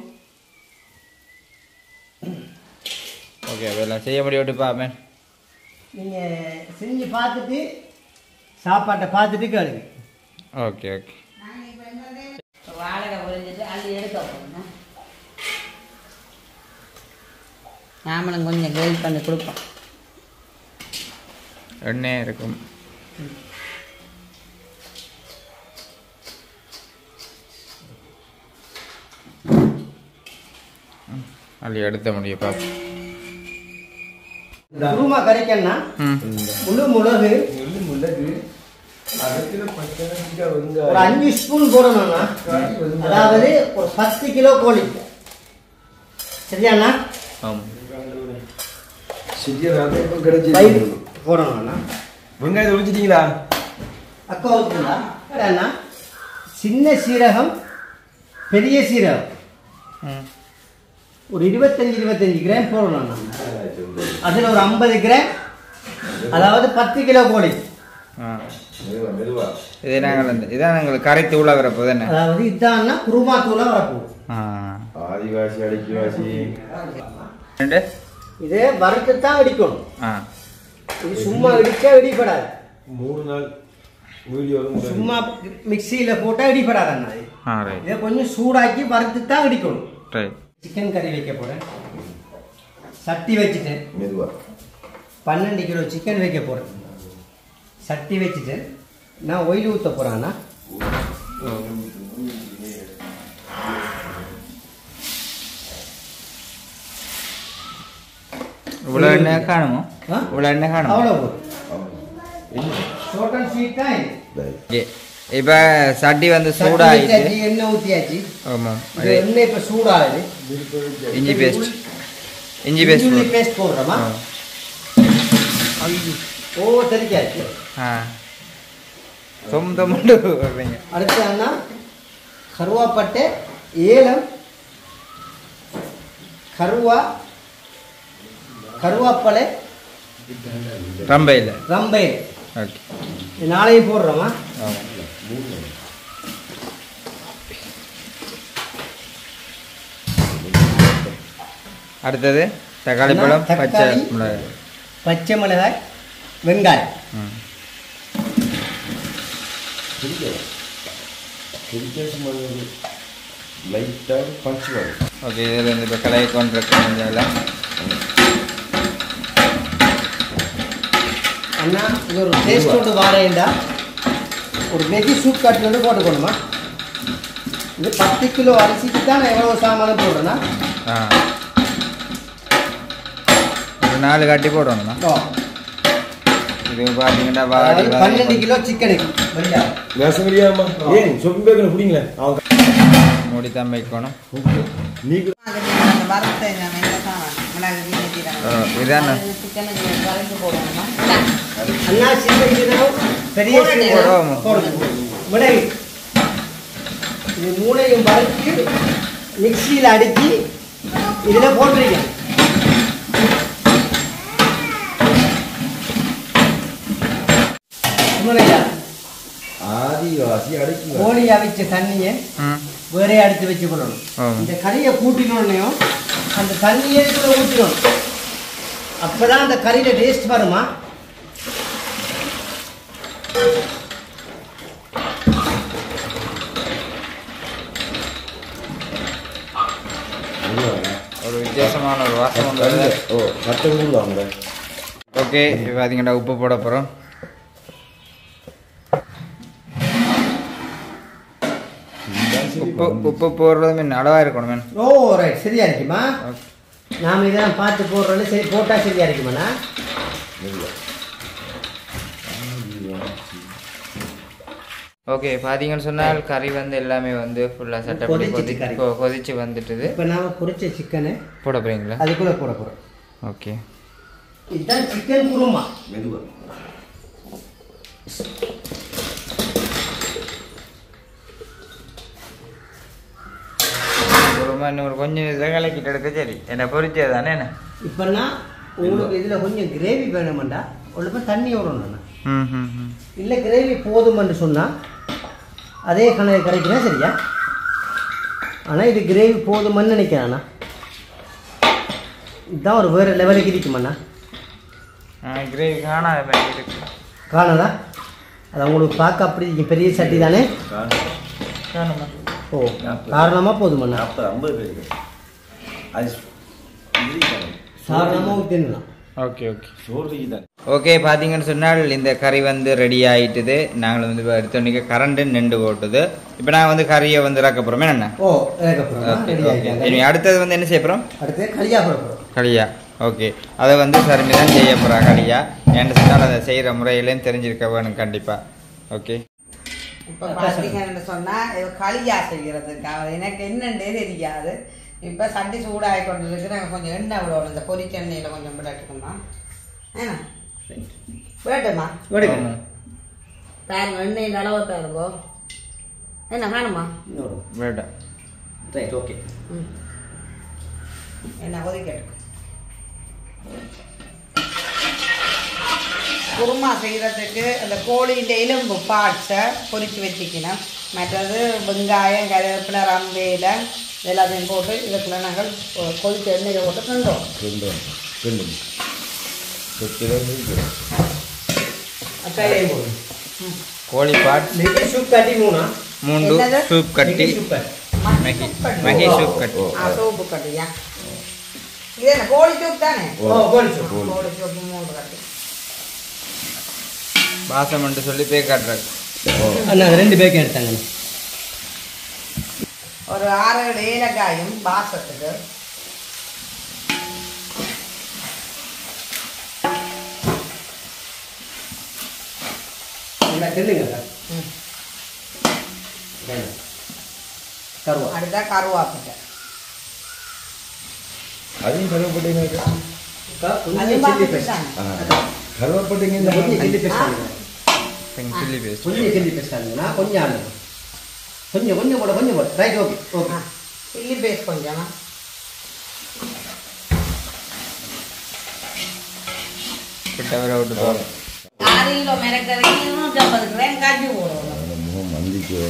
ஓகே, வேலை செய்ய முடியாட்டுப்பா மேன். நீங்கள் செஞ்சு பார்த்துட்டு சாப்பாட்டை பார்த்துட்டு கேளுங்க. Okay okay. வாழை உறிஞ்சிட்டு அள்ளி எடுக்க போகணும். நாமளும் கொஞ்சம் கேள் பண்ணி கொடுப்போம். எண்ணெய் இருக்கும். அள்ளி எடுத்த முடியும் பாப்பா. குருமா கறிக்கன்னா முழு மிளகு ஒரு 5 ஸ்பூன் போடணும்னா, அதாவது ஒரு 10 கிலோ கோழி. சரியாண்ணா? போடணும்னா வெங்காயத்தை ஒழிச்சிட்டீங்களா? அக்கா ஊற்றுங்களா? அண்ணா சின்ன சீரகம், பெரிய சீரகம் ஒரு 25 கிராம் போடணும். அதில் ஒரு 50 கிராம், அதாவது 10 கிலோ கோழி. இதே நாங்கள் இதான் நாங்கள் கரை தூள வரப்போ தானே, அதாவது இதான்னா குருமா தூள வரப்போகுது. ஆதிவாசி அடிக்குவாசி இதே வறுத்து தான் இடிக்கணும். இது சும்மா இடிச்சா இடிப்படாது. 3 நாள் வீடியோ சும்மா மிக்சியில் போட்டால் இடிப்படாது. இதை கொஞ்சம் சூடாக்கி வறுத்து தான் இடிக்கணும். சிக்கன் கறி வைக்க போகிறேன். சட்டி வச்சுட்டேன். மெதுவா 12 கிலோ சிக்கன் வைக்க போகிறேன். சட்டி வச்சுட்டு நான் ஒயில் ஊற்ற போகிறேன்னா, இவ்வளோ எண்ணெய் காணுமோ? இவ்வளோ எண்ணெய் காணும். அவ்வளோ ஷார்ட் அண்ட் ஸ்வீட் தான் இது. இப்போ சட்டி வந்து சூடாகிடுச்சு, எண்ணெய் ஊற்றியாச்சு. ஆமாம், எண்ணெய் இப்போ சூடாகுது. இஞ்சி பேஸ்ட் பேஸ்ட் போடுறோமா? ஓ தெரிக்காச்சு. சொந்தமுண்டு வர்றீங்க. அடுத்ததுன்னா கருவாப்பட்டை, ஏலம், கருவாப்பலை, ரம்பையில் ஓகே, நாளையும் போடுறோமா? அடுத்தது தக்காளி பழம், பச்சை மிளகாய், வெங்காயம். ஓகே, இதில் இந்த இப்போ கலையை கொண்டிருக்க அண்ணா இது ஒரு டேஸ்டோடு வாரேண்டா ஒரு வெஜ்ஜி சூப் காட்டில் வந்து போட்டுக்கணுமா? இது 10 கிலோ அரிசிக்கு தான் நான் எவ்வளோ சாமானும் போடுறேன்னா, ஒரு 4 காட்டி போடணுமா? இது பார்த்தீங்கன்னா 12 கிலோ சிக்கனுக்கு மூடி தான் வைக்கணும். இதான அண்ணா சின்ன சீரகம், பெரிய சீரகம் மிளகு, இது மூணையும் வறுத்து மிக்சியில் அடித்து இதில் போட்டிருக்கேன். ஆதிவாசி அடிக்கு கோழி அவிச்ச தண்ணியை வேறே அடுத்து வச்சு கொள்ளணும். இந்த கறியை கூட்டினோடனையும் அந்த தண்ணியை ஊற்றிடணும். அப்போதான் அந்த கறியில் டேஸ்ட் வருமா? ஒரு வித்தியாசமான ஒரு வாசம். ஓகே, இப்போ பார்த்தீங்கன்னா உப்பு போட போகிறோம். உப்பு போடுறது மீன் அளவாக இருக்கணும் மீன். ஓ ரைட், சரியா இருக்குமா? நாம் இதெல்லாம் பார்த்து போடுறோன்னு சரி போட்டால் சரியா இருக்குமாண்ணா? ஓகே, பார்த்தீங்கன்னு சொன்னால் கறி வந்து எல்லாமே வந்து ஃபுல்லாக செட்டப் கொதிச்சு வந்துட்டுது. இப்போ நாம் பொரிச்ச சிக்கனை போட போகிறீங்களா? அதுக்குள்ளே போட போகிறோம். ஓகே, இதுதான் சிக்கன் குருமா. மெதுவா அப்போ இன்னொரு கொஞ்சம் இதில் கலக்கிட்டு எடுக்க சரி என்ன பொரிச்சது தானே என்ன இப்போனா உங்களுக்கு இதில் கொஞ்சம் கிரேவி வேணுமெண்டா ஒழுப்ப தண்ணி விடணும்ண்ணா இல்லை கிரேவி போதுமென்று சொன்னால் அதே கணக்கு கரைக்கிறேன் சரியா ஆனால் இது கிரேவி போதுமென்னு நினைக்கிறேண்ணா இதுதான் ஒரு வேறு லெவலுக்கு இருக்குமாண்ணா கிரேவி காணாத இருக்கு காணதா அது உங்களுக்கு பார்க்க அப்படி பெரிய சட்டி தானே காணுமா ஓ காரணமாக போதுமாண்ணா 50 பேருக்கு அது சாதாரணமாக தின்னலாம் ஓகே ஓகே சோறு தான் ஓகே பார்த்தீங்கன்னு சொன்னால் இந்த கறி வந்து ரெடி ஆகிட்டுது நாங்கள் வந்து எடுத்தோன்னைக்கு கரண்ட்டு நின்று போட்டுது இப்போ நான் வந்து கறியை வந்து இறக்க போகிறோமே என்ன ஓ இறக்கப்புறம் இனி அடுத்தது வந்து என்ன செய்ய போகிறோம் அடுத்து களியா போகிறோம் களியா ஓகே அதை வந்து சரிமி தான் செய்ய போகிறா களியா ஏன்னு சொன்னால் அதை செய்கிற முறையிலேயும் தெரிஞ்சிருக்க வேணும் கண்டிப்பாக ஓகே இப்போ பார்த்தீங்கன்னு சொன்னால் களியா செய்கிறதுக்கு எனக்கு என்னன்னே தெரியாது இப்போ சட்டி சூடாகி கொண்டு இருக்கு நாங்கள் கொஞ்சம் எண்ணெய் விடணும் இந்த பொரிச்ச எண்ணெயில் கொஞ்சம் விடட்டுமா ஏன்னா விடட்டுமா பாருங்க எண்ணெயின் அளவு பாருங்கோ என்ன வேணுமா வேண்டாம் ரைட் ஓகே ம் என்ன ஒதுக்கட்டு குருமா செய்கிறதுக்கு அந்த கோழியின் எலும்பு பார்ட்ஸை பொரித்து வச்சுக்கணும் மற்றது வெங்காயம் கருவேப்பிலை ரம்பையில் எல்லாத்தையும் போட்டு இதுக்குள்ள நாங்கள் கொதித்த எண்ணெயை போட்டு கிண்டோம் கோழி பாட் சூப் கட்டி மூண்டு சூப் கட்டி மெகி சூப் கட்டி சூப்பு கட்டியா இது என்ன கோழி சூப் தானே கோழி சூப் 3 கட்டி பாசம் சொல்லி பே காட்டுறாரு அண்ணா 2 பேக் எடுத்தாங்க ஒரு 6 ஏலக்காயும் பாசத்துக்கு அடுத்தா கருவாப்பிட்டை அதையும் கருவாப்பட்டீங்க சில்லி பேஸ்ட் சில்லி பேஸ்ட் ஆகுதுண்ணா கொஞ்சம் கொஞ்சம் போட right okay okay chilli paste கொஞ்சம் கிட்ட வர விட்டு போகிறோம் 6 கிலோ மிளகறி 150 கிராம் காஜு போடுவோம் மந்திக்கு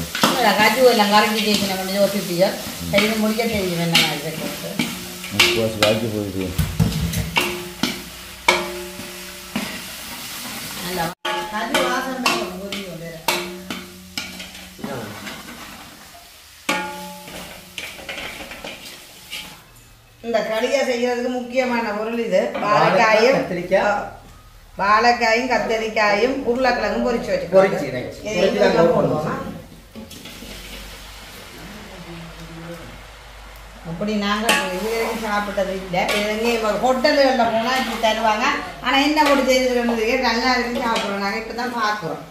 காஜு எல்லாம் கரைஞ்சி தேய்க்கணும் கொஞ்சம் ஒத்திட்டியோ செய்து முடிக்க தெரியும் என்ன மாதிரி காய்ச்சி போயிடுது காஜு வாசம் இந்த களியா செய்யறதுக்கு முக்கியமான பொருள் இது வாழைக்காயும் கத்தரிக்காயும் உருளைக்கிழங்கும் பொரிச்சு வச்சுக்கோங்க அப்படி நாங்கள் இது வரைக்கும் சாப்பிட்டது இல்லை இது ஹோட்டல்களில் போனால் இப்படி தருவாங்க ஆனால் என்ன போட்டு செய்திருக்கிறது நல்லா இருக்கு சாப்பிட்றோம் நாங்கள் இப்போ தான் பார்க்குறோம்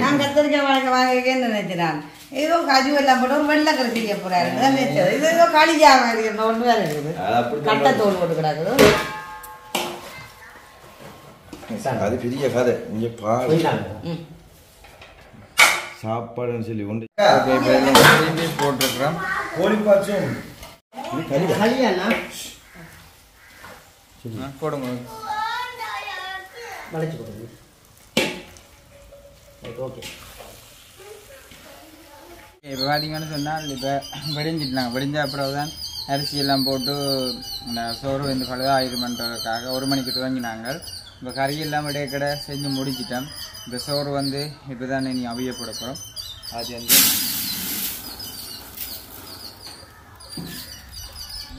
நான் கத்தரிக்காய் வாங்கிக்கேன்னு நினைக்கிறேன் ஏதோ கஜு எல்லாம் போட்டு ஒரு வெள்ளைக்கரை செய்ய போறாரு நினைச்சது இது ஏதோ களிஜா மாதிரி ஒன்று வேற இருக்குது கட்டத்தோல் போட்டு கிடக்குது அது பெரிய கதை இங்கே பால் சாப்பாடுன்னு சொல்லி உண்டு போட்டிருக்கிறோம் கோழி பாச்சும் களியாண்ணா போடுங்க வளைச்சு போடுங்க ஓகே இப்போ பார்த்தீங்கன்னு சொன்னால் இப்போ வெடிஞ்சிட்டாங்க வெடிஞ்ச அப்புறம் தான் அரிசி எல்லாம் போட்டு இந்த சோறு வந்து பழுதாக ஆயிடுமன்றதுக்காக 1 மணிக்கு துவங்கினாங்க இப்போ கறி எல்லாம் விடைய கடை செஞ்சு முடிச்சிட்டோம் இந்த சோறு வந்து இப்போ தான் நீ அவிய போட போகிறோம் அது வந்து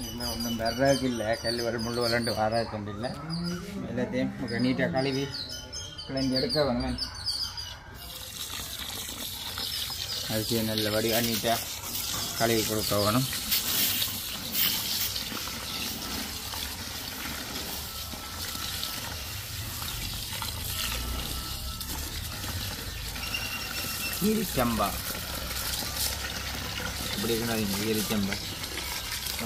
இன்னும் ஒன்றும் வர்றதுக்கு இல்லை கல் வர முள் விளாண்டு வராதுக்கு இல்லை எல்லாத்தையும் நீட்டாக கழுவி கிளம்பி எடுக்க வாங்க அரிசியை நல்ல வடிவாக நீட்டாக கழுவி கொடுக்க வேணும் ஈரிச்சம்பா இப்படி இருக்கணும் ஈரிச்சம்பா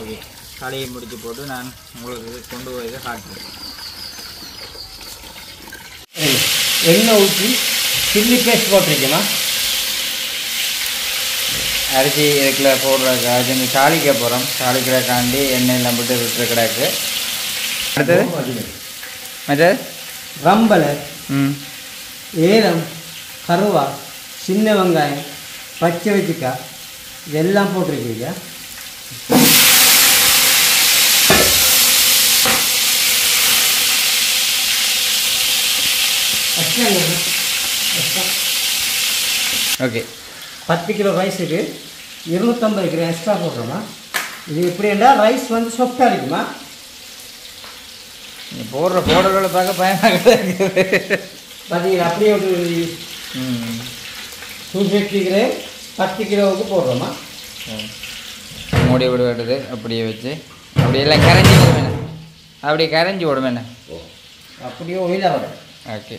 ஓகே களையை முடிச்சு போட்டு நான் உங்களுக்கு கொண்டு போய் காட்டுறேன் எண்ணெய் ஊற்றி சில்லி பேஸ்ட் போட்டிருக்கேம்மா. அரிசி இதுக்குள்ள போடுறதுக்காக இந்த தாளிக்க போகிறோம். தாளிக்கிறக்காண்டி எண்ணெயெல்லாம் போட்டு விட்டுற கிடக்கு. அடுத்தது மற்றது ரம்பலை, ம் ஏலம், கருவா, சின்ன வெங்காயம், பச்சை வச்சுக்காய் இதெல்லாம் போட்டிருக்கீங்க. ஓகே. 10 கிலோ ரைஸுக்கு 250 கிராம் எக்ஸ்ட்ரா போடுறோமா. இது எப்படி என்றால் ரைஸ் வந்து சாஃப்டாக இருக்குமா. நீ போடுற போடுறத பார்க்க பயமாக இருக்குது. பார்த்தீங்களா, அப்படியே ஒரு 250 கிராம் 10 கிலோவுக்கு போடுறோமா. மூடி விடுவது அப்படியே வச்சு அப்படியெல்லாம் கரைஞ்சி விடுவேண்ணே. அப்படியே கரைஞ்சி விடுவேண்ணே. அப்படியே ஒயிலாக வரும். ஓகே.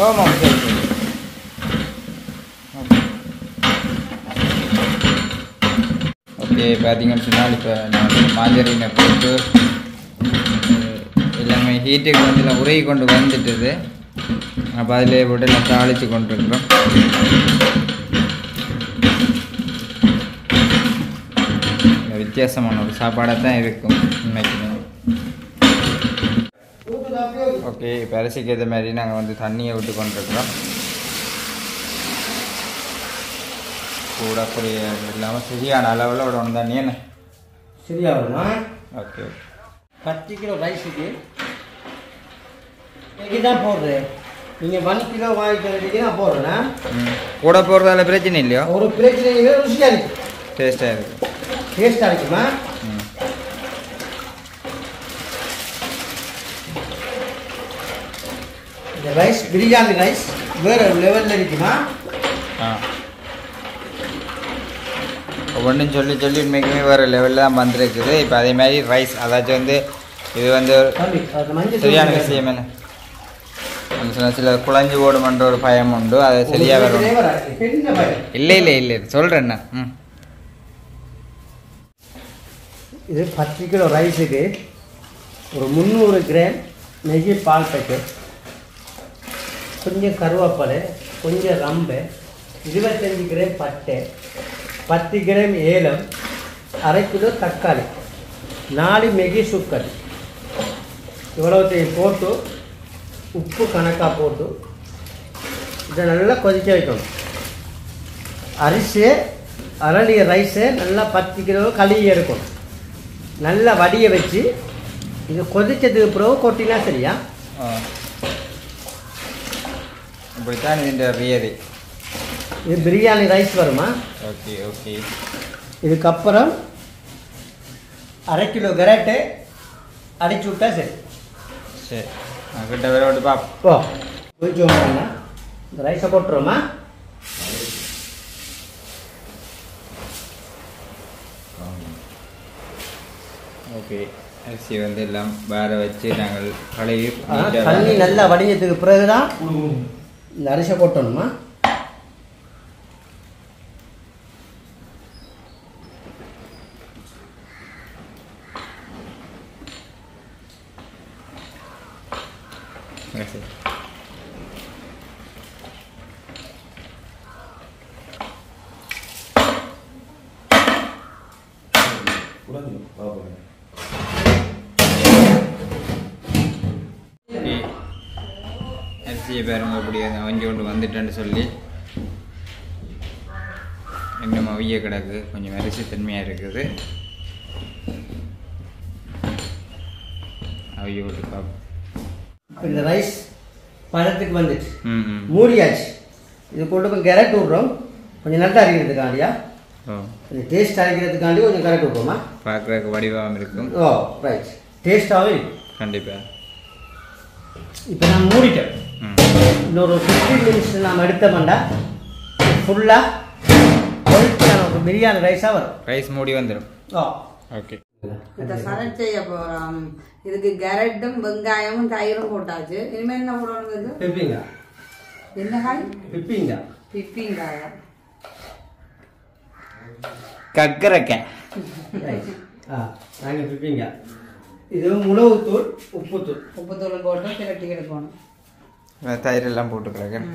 ஆமாம், சரி சரி. ஓகே, பார்த்தீங்கன்னு சொன்னால் இப்போ நான் மாஞ்சரினை போட்டு எல்லாமே ஹீட்டுக்கு வந்து எல்லாம் உருகி கொண்டு வந்துட்டுது. அப்போ அதிலே போட்டு எல்லாம் தாளித்து கொண்டுருக்குறோம். வித்தியாசமான ஒரு சாப்பாடாக தான் இருக்கும் இன்னைக்கு. ஓகே, இப்போ அரிசிக்கு ஏற்ற மாதிரி நாங்கள் வந்து தண்ணியை விட்டு கொண்டிருக்கிறோம். கூட அப்படி இல்லாமல் சரியான அளவில் விடணும் தண்ணி என்ன சரியா வருமா. ஓகே. 10 கிலோ ரைஸுக்கு தான் போடுறேன். நீங்கள் 1 கிலோ வாங்கிட்டு நான் போடுறேன்னா கூட போடுறதால பிரச்சனை இல்லையோ? ஒரு பிரச்சனை இல்லை, ருசியாக இருக்கு, டேஸ்ட்டாக இருக்குது. டேஸ்ட்டாக இருக்குமா. இந்த ரைஸ் பிரியாணி ரைஸ் வேறு லெவலில் இருக்குமா. ஒவ்வொன்றும் சொல்லி சொல்லி உண்மைக்குமே வேறு லெவலில் தான் வந்துருக்குது. இப்போ அதே மாதிரி ரைஸ் அதாச்சும் வந்து இது வந்து சரியான விஷயம் என்ன சில குழஞ்சி ஓடுமன்ற ஒரு பயம் உண்டு. அது சரியாக வரும். இல்லை இல்லை இல்லை சொல்கிறேண்ணா. இது 10 கிலோ ரைஸுக்கு ஒரு 300 கிராம் நெய் பால் பேக்கெட், கொஞ்சம் கருவேப்பிலை, கொஞ்சம் ரம்பு, 25 கிராம் பட்டை, 10 கிராம் ஏலம், 1/2 கிலோ தக்காளி, 4 மெகி சுக்கர், இவ்வளோத்தையும் போட்டு உப்பு கணக்காக போட்டு இதை நல்லா கொதிக்க வைக்கணும். அரிசியை அரளிய ரைஸை நல்லா 10 கிலோ கழுவி எடுக்கணும். நல்லா வடிய வச்சு இது கொதிச்சதுக்கு பிறகு கொட்டினா சரியா. இப்படித்தான் இந்த ரியரி இது பிரியாணி ரைஸ் வருமா. Okay okay. இதுக்கப்புறம் 1/2 கிலோ கரட்டை அடிச்சு விட்டா சரி. சரி, கிட்ட வேற விட்டு பாப்போம். ஓ கொஞ்சம் இந்த ரைஸை போட்டுருவோமா. ஓகே, அரிசி வந்து எல்லாம் வேற வச்சு நாங்கள் கழுவி தண்ணி நல்லா வடிஞ்சதுக்கு பிறகுதான் இந்த அரிசியை போட்டோம்மா. அரிசியை பாருங்க அப்படி அவஞ்சி கொண்டு வந்துட்டேன்னு சொல்லி இன்னும் அவிய கிடக்கு. கொஞ்சம் அரிசி தன்மையாக இருக்குது. அவிய விட்டு பார்ப்போம். இந்த ரைஸ் பழத்துக்கு வந்துச்சு, மூடியாச்சு. இது கொண்டு கொஞ்சம் கேரட் விட்றோம், கொஞ்சம் நல்லா அரைக்கிறதுக்காண்டியா, கொஞ்சம் டேஸ்ட் அரைக்கிறதுக்காண்டி கொஞ்சம் கேரட் விட்றோமா. பார்க்குறதுக்கு வடிவாகவும் இருக்கும். ஓ ரைட், டேஸ்ட்டாகவே இருக்கும் கண்டிப்பாக. இப்போ நான் மூடிட்டேன். இன்னொரு 15 மினிட்ஸ் நாம் எடுத்தோம்னா ஃபுல்லாக ஒரு பிரியாணி ரைஸாக வரும். ரைஸ் மூடி வந்துடும். ஓ ஓகே. இந்த சரட் செய்ய போகிறோம். இதுக்கு கேரட்டும் வெங்காயமும் தயிரும் போட்டாச்சு. இனிமேல் என்ன போடணும்? இது பிப்பிங்க. என்ன காய்? பிப்பிங்க. பிப்பிங்காயா? கக்கரக்காய். நாங்கள் பிப்பிங்க. இது மிளகுத்தூள் உப்புத்தூள் உப்புத்தூள் போட்டு திரட்டி எடுக்கணும். தயிர் எல்லாம் போட்டுக்கிறேன்.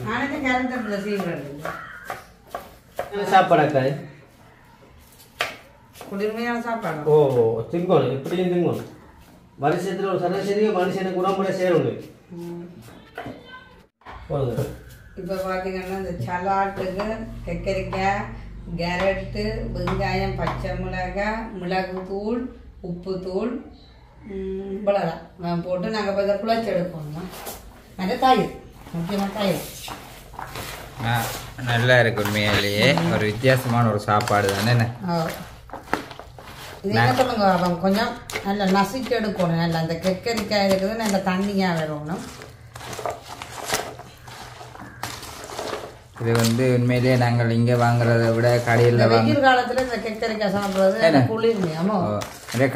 நாளைக்கு கேரட் சீக்கிரம் சாப்பாடாக்காது குளிர்மையான சாப்பாடு. ஓ திங்கணும் எப்படியும் திங்கணும். வருஷத்தில் ஒரு சராசரி மனுஷனுக்கு உடம்புல சேரணும். இப்போ பார்த்தீங்கன்னா இந்த சலாட்டுக்கு கக்கரிக்காய், கேரட்டு, வெங்காயம், பச்சை மிளகாய், மிளகுத்தூள், உப்புத்தூள் இவ்வளோதான் போட்டு நாங்கள் இப்போ இதை குழச்சி எடுப்போம். அது தயிர், முக்கியமாக தயிர். நல்லா இருக்கு உண்மையிலேயே. ஒரு வித்தியாசமான ஒரு சாப்பாடு தானே. இது என்ன சொல்லுங்க, அவங்க கொஞ்சம் நல்லா நசுக்கி எடுக்கணும். நல்லா அந்த கக்கரிக்காய் இருக்குது நல்லா தண்ணியாக வரணும். இது வந்து உண்மையிலேயே நாங்கள் இங்கே வாங்குறத விட கடையில் வெயில் காலத்தில் இந்த கக்கரிக்காய் சாப்பிட்றது குளிர்மையாமோ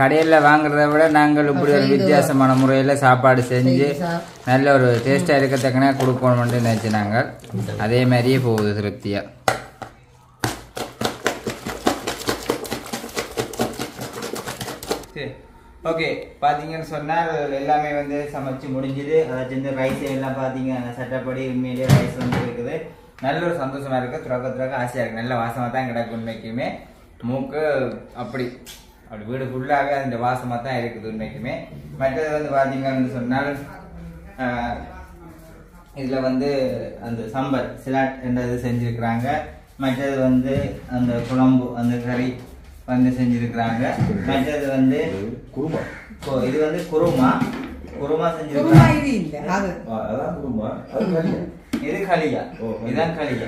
கடையில் வாங்குறத விட நாங்கள் இப்படி ஒரு வித்தியாசமான முறையில் சாப்பாடு செஞ்சு நல்ல ஒரு டேஸ்ட்டாக இருக்கத்தக்கனா கொடுக்கணும்னு நினச்சி நாங்கள் அதே மாதிரியே போகுது திருப்தியாக. ஓகே, பார்த்தீங்கன்னு சொன்னால் எல்லாமே வந்து சமைச்சு முடிஞ்சுது. அதாச்சும் இந்த ரைஸ் எல்லாம் பார்த்தீங்க சட்டப்படி உண்மையிலேயே ரைஸ் வந்து இருக்குது. நல்ல ஒரு சந்தோஷமா இருக்கு. துறக்க ஆசையா இருக்கு. நல்ல வாசமா தான் கிடக்கு. உண்மைக்குமே மூக்கு அப்படி வீடு ஃபுல்லாக அந்த வாசமா தான் இருக்குது உண்மைக்குமே. மற்றது வந்து பார்த்தீங்கன்னு சொன்னால் இதுல வந்து அந்த சம்பர் சிலாட் என்றது செஞ்சிருக்கிறாங்க. மற்றது வந்து அந்த குழம்பு அந்த கறி வந்து செஞ்சிருக்கிறாங்க. மற்றது வந்து குருமா. இது வந்து குருமா செஞ்சிருக்காங்க. இது களியா, இதுதான் களியா.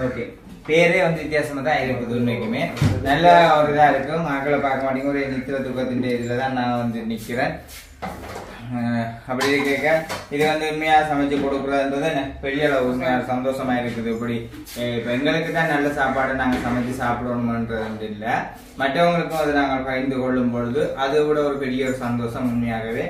ஓகே, பேரே வந்து வித்தியாசமா தான் இருக்குது உண்மைக்குமே. நல்ல ஒரு இதா இருக்கும். மக்களை பார்க்க மாட்டேங்க. ஒரு நித்திர துக்கத்தின் இதுல தான் நான் வந்து நிக்கிறேன். அப்படி கேட்க இது வந்து உண்மையா சமைச்சு கொடுக்குறதுன்றது பெரிய அளவு உண்மையா சந்தோஷமா இருக்குது. இப்படி இப்ப எங்களுக்கு தான் நல்ல சாப்பாடு நாங்க சமைச்சு சாப்பிடணும்ன்றது இல்லை, மற்றவங்களுக்கும் அதை நாங்கள் பகிர்ந்து கொள்ளும் பொழுது அது கூட ஒரு பெரிய ஒரு சந்தோஷம் உண்மையாகவே.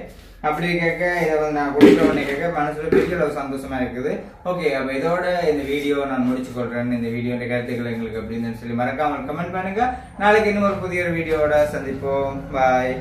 அப்படி கேட்க இதை வந்து நான் கொடுக்குறவனே கேட்க மனசுல பெரிய அளவு சந்தோஷமா இருக்குது. ஓகே, அப்ப இதோட இந்த வீடியோ நான் முடிச்சு கொள்றேன். இந்த வீடியோட கருத்துக்கள் எங்களுக்கு அப்படின்னு சொல்லி மறக்காமல் கமெண்ட் பண்ணுங்க. நாளைக்கு இன்னும் ஒரு புதிய வீடியோட சந்திப்போம். பாய்.